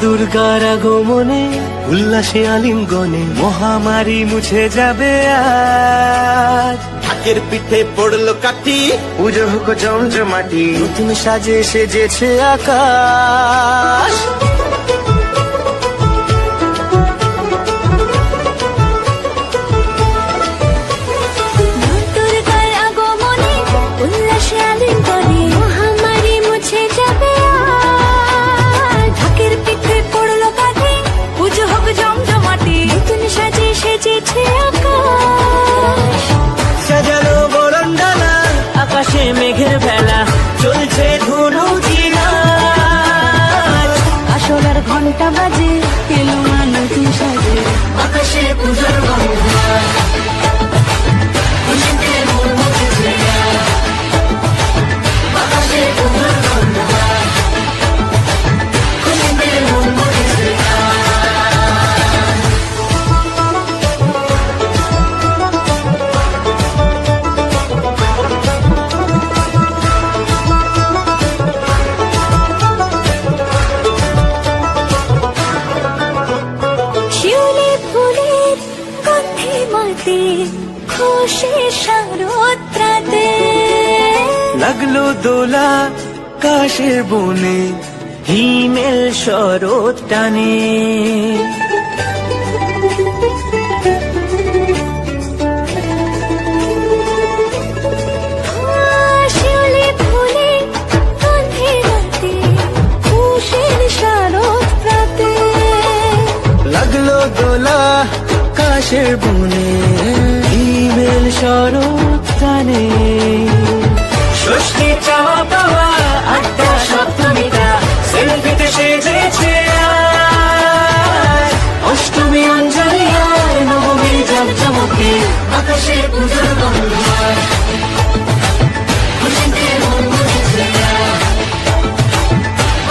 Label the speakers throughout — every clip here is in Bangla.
Speaker 1: দুর্গার আগমনে উল্লাসে আলিঙ্গনে মহামারী মুছে যাবে আজ।
Speaker 2: ঢাকের পিঠে পড়লো কাঠি,
Speaker 1: পুজো হোক জমজমাটি, নতুন সাজে সেজেছে আকাশ। সাজানো বরণডালা, আকাশে মেঘের ভেলা, চলছে ধুনু জিনা।
Speaker 3: আসলার ঘন্টা বাজে, এলো মা নতুন সাজে,
Speaker 1: আকাশে পূজার গন্ধ, খুশিতে মন মুছেছে আজ। আকাশে পূজার গন্ধ, খুশিতে মন মুছেছে আজ।
Speaker 3: শিউলি ফুলের গন্ধে মাতে, খুশি শারদ রাতে,
Speaker 1: লাগলো দোলা কাশের বনে, হিমেল শরৎ টানে।
Speaker 3: শিউলি ফুলের গন্ধে মাতে, খুশির শারদ রাতে,
Speaker 1: লাগলো দোলা কাশের বনে, হিমেল শরৎ টানে। ষষ্ঠী চাওয়া পাওয়া আড্ডা সপ্তমীটা, সেলফিতে সেজেছে আজ। অষ্টমী অঞ্জলি আর নবমী জমজমকে, আকাশে পূজার গন্ধ, খুশিতে মন মুছেছে আজ।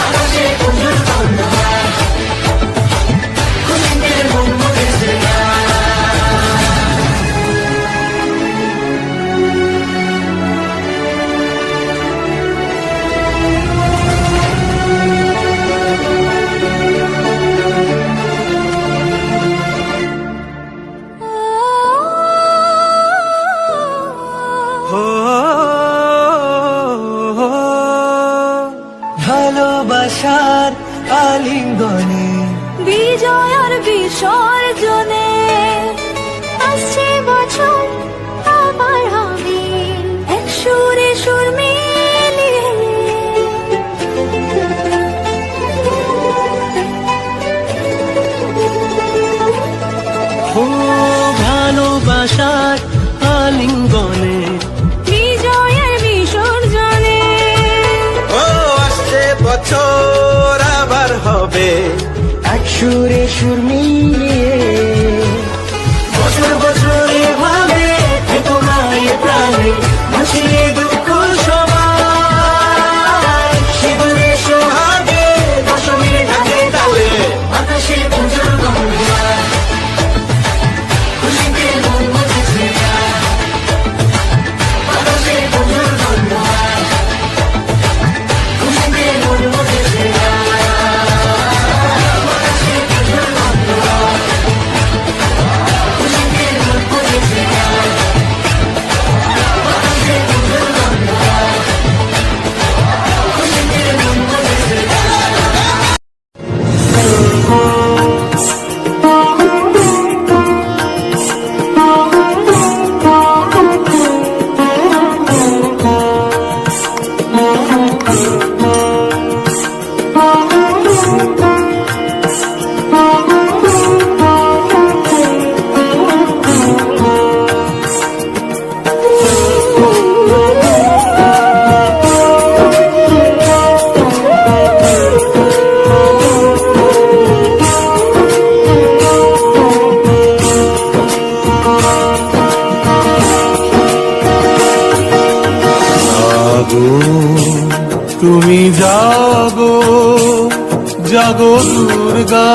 Speaker 1: আকাশে পূজার গন্ধ, খুশিতে মন মুছেছে আজ। ভালোবাসার আলিঙ্গনে,
Speaker 3: বিজয় আর বিসর্জনে, আসছে বছর আবার হবে এক সুরে সুর মিলিয়ে।
Speaker 1: ও ভালোবাসার আলিঙ্গনে,
Speaker 3: বিজয় আর বিসর্জনে,
Speaker 2: ও আসছে বছর আবার হবে
Speaker 1: এক সুরে সুর মিলিয়ে। বছর বছর এভাবে থেকো মায়ের প্রাণে, ভাসিয়ে দুঃখ সবাই। শিবরে সোহাগে দশমীর ঢাকে তালে, আকাশে পূজার গন্ধ, খুশিতে মন মুছেছে আজ। আকাশে পূজার গন্ধ, খুশিতে মন মুছেছে আজ। আকাশে পূজার গন্ধ, খুশিতে মন মুছেছে আজ। আকাশে পূজার গন্ধ, খুশিতে মন মুছেছে
Speaker 4: তুমি জাগো জাগো দুর্গা,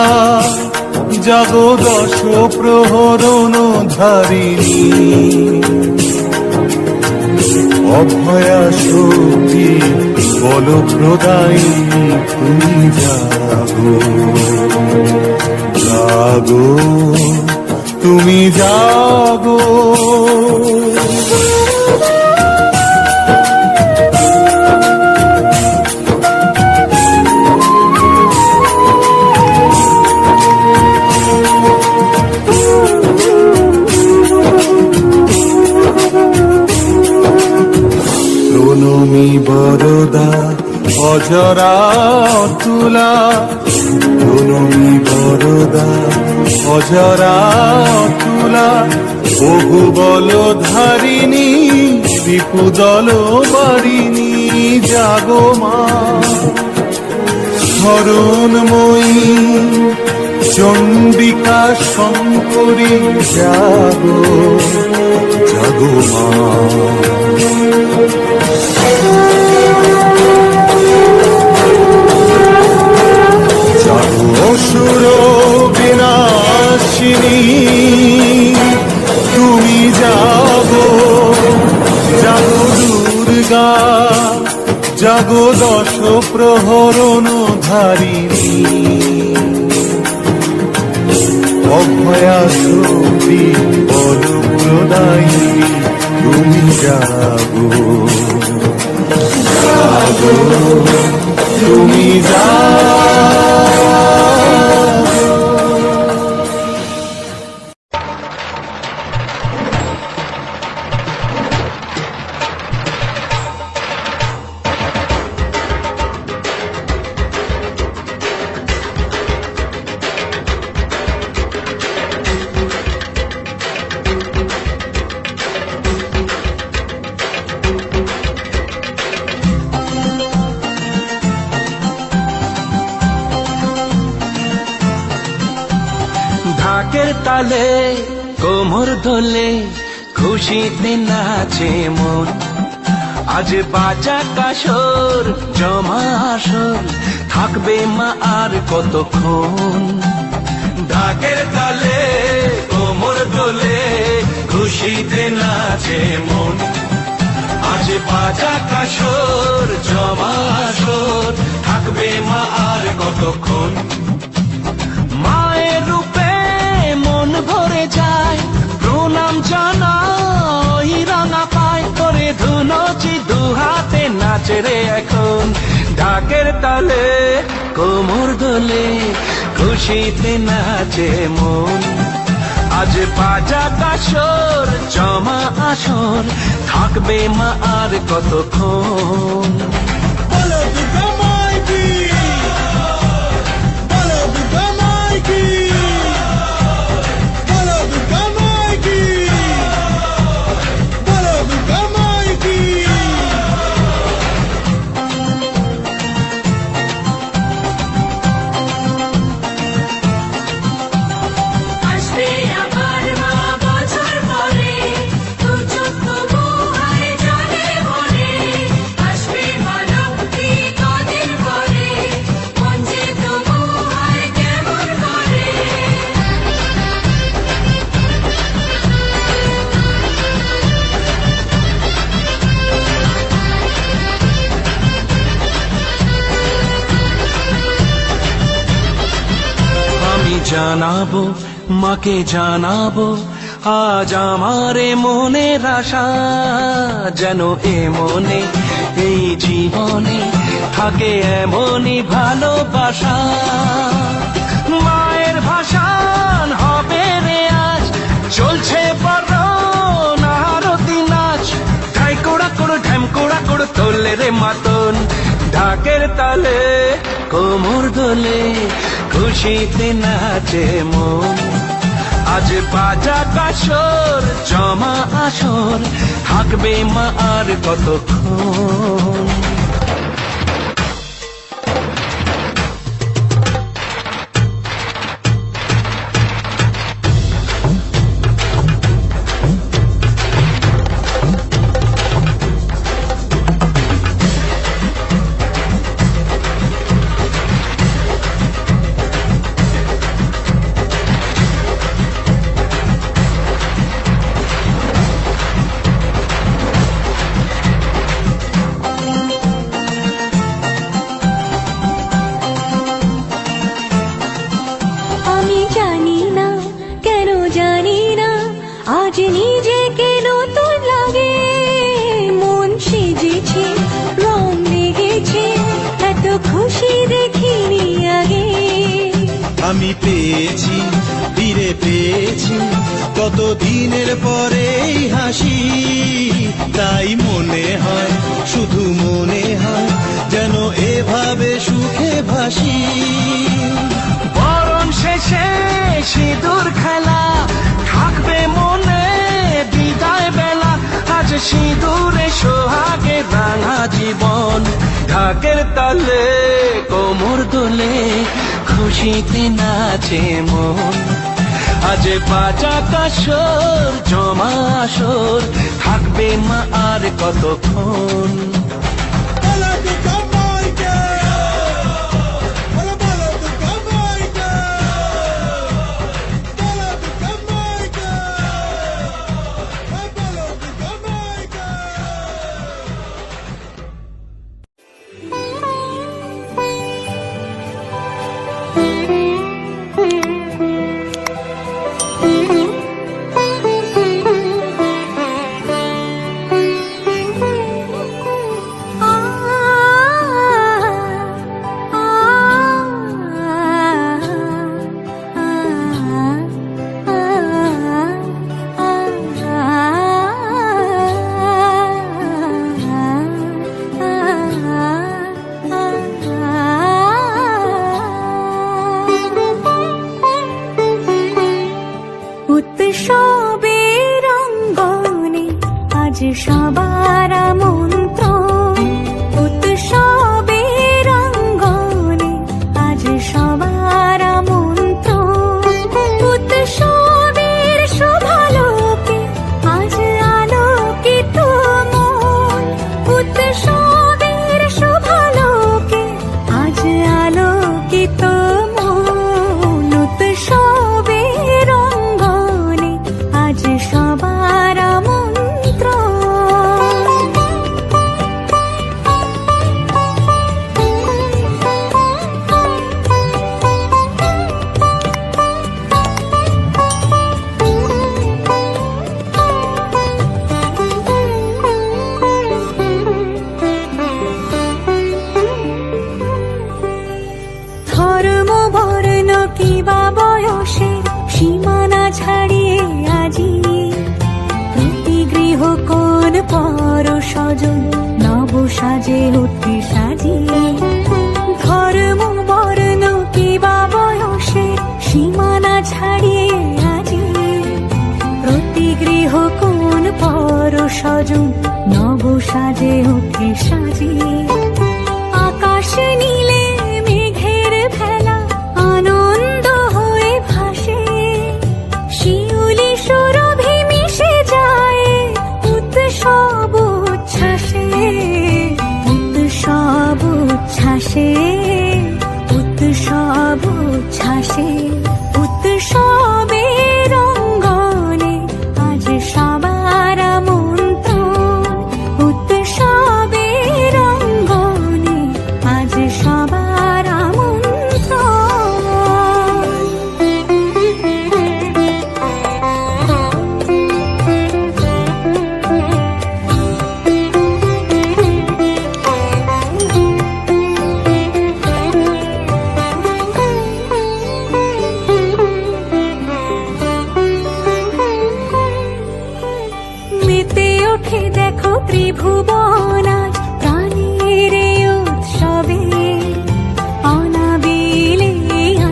Speaker 4: জাগো দশ প্রহরণ ধারিণী। অভয়া শক্তি বল প্রদায়ী তুমি জাগো জাগো তুমি জাগো। প্রণমী বরদা অজরা তুলা, প্রণমী বরদা অজরা তুলা, বহু বল ধারিণী বিপুদল বারিণী জাগো মা। স্মরণময়ী চণ্ডিকা শঙ্করী জাগো জাগো মা। জাগো অসুর বিনাশিনী তুমি জাগো জাগো দুর্গা, জাগো দশ প্রহরণ ধারিণী, অভয়া শক্তি বল প্রদায়ী তুমি জাগো জাগো তুমি জাগো।
Speaker 5: ঢাকের তালে কোমর দোলে খুশিতে নাচে মন, আজ বাজা কাসর জমা আসর থাকবে মা আর কতক্ষণ। ঢাকের তালে কোমর দোলে খুশিতে নাচে মন, আজ বাজা কাসর জমা আসর থাকবে মা আর কতক্ষণ। মায়ের রূপে মন ভরে যায়, প্রণাম জানাই রাঙা পায় করে ধুনচি দুহাতে নাচে রে এখন। ঢাকের তালে কোমর দোলে খুশিতে নাচে মন, আজ বাজা কাসর জমা আসর থাকবে মা আর কতক্ষণ। বলো দুর্গা মাই কি, বলো দুর্গা মাই কি, বলো দুর্গা মাই কি, বলো দুর্গা মাই কি।
Speaker 3: আসবে আবার মা বছর পরে, দু চোখ মোহায় জলে ভরে। আসবে মা লক্ষ্মী কদিন পরে, মন যে তবু হয় কেমন করে।
Speaker 5: আমি জানাবো মাকে জানাবো আজ আমারে মনের আশা, যেন এ মনে এই জীবনে থাকে এমনই ভালোবাসা। মায়ের ভাষান হবে রে আজ, চলছে বড় আরতি নাচ, ঢাই কোড়া কোড় ঢ্যাম কোড়া কোড় তোলে রে মাতন। ঢাকের তালে কোমর দোলে খুশিতে নাচে মন, আজ বাজা কাসর জমা আসর থাকবে মা আর কতক্ষণ।
Speaker 3: আজ নিজেকে নতুন লাগে, মন সেজেছে, রং লেগেছে, এত খুশি দেখিনি আগে।
Speaker 2: আমি পেয়েছি, ফিরে পেয়েছি কত দিনের পরে এই হাসি, তাই মনে হয়, শুধু মনে হয় যেন এভাবে সুখে ভাসি।
Speaker 5: বরণ শেষে সিঁদুর খেলা থাকবে মনে বিদায় বেলা, আজ সিঁদুরে সোহাগে রাঙা জীবন, ঢাকের তালে কোমর দোলে খুশিতে নাচে মন। আজ বাজা কাসর জমা আসর, থাকবে মা আর কতক্ষণ।
Speaker 3: উৎসবের রঙ্গনে আজ সবার আমন্ত্রণ, উৎসবের রঙ্গনে আজ সবার আমন্ত্রণ, উৎসবের শোভালোকে আজ আলোকিত মন, উৎসবের শোভালোকে আজ আলোকিত মন, উৎসবের রঙ্গনে আজ সবার আমন্ত্রণ। ধর্ম বর্ণ কিবা বয়সের সীমানা ছাড়িয়ে আজি প্রতি গৃহ কোন পর স্বজন নব সাজে উঠতে সাজিয়ে। ধর্ম বর্ণ কিবা বয়সের সীমানা ছাড়িয়ে আজি প্রতি গৃহ কোন পর স্বজন নব সাজে উঠতে সাজিয়ে। আকাশ নীলে মেঘের ভেলা আনন্দ হয়ে ভাসে, শিউলি সুরভি মিশে যায় উৎসব উচ্ছ্বাসে, উৎসব উচ্ছ্বাসে, উৎসব উচ্ছ্বাসে, উৎসবের রঙ্গনে আজ সবার আমন্ত্রণ, উৎসবের রঙ্গনে আজ সবার মেতে ওঠে দেখো ত্রিভুবন আজ প্রাণের এই উৎসবে, অনাবিলে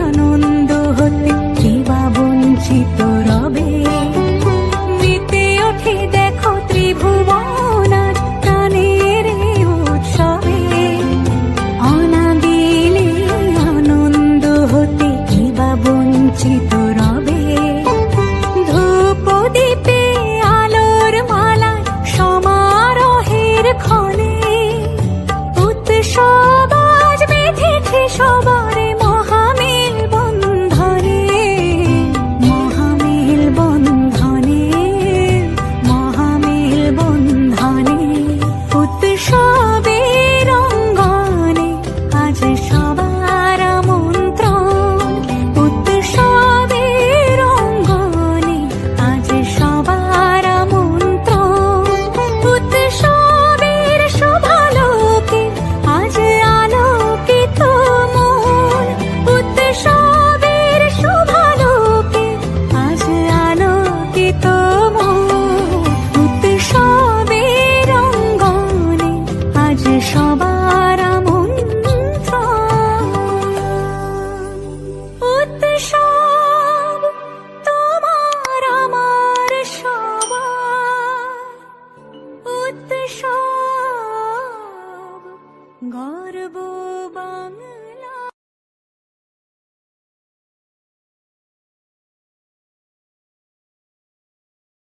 Speaker 3: আনন্দ হতে কিবা বঞ্চিত রবে। মেতে ওঠে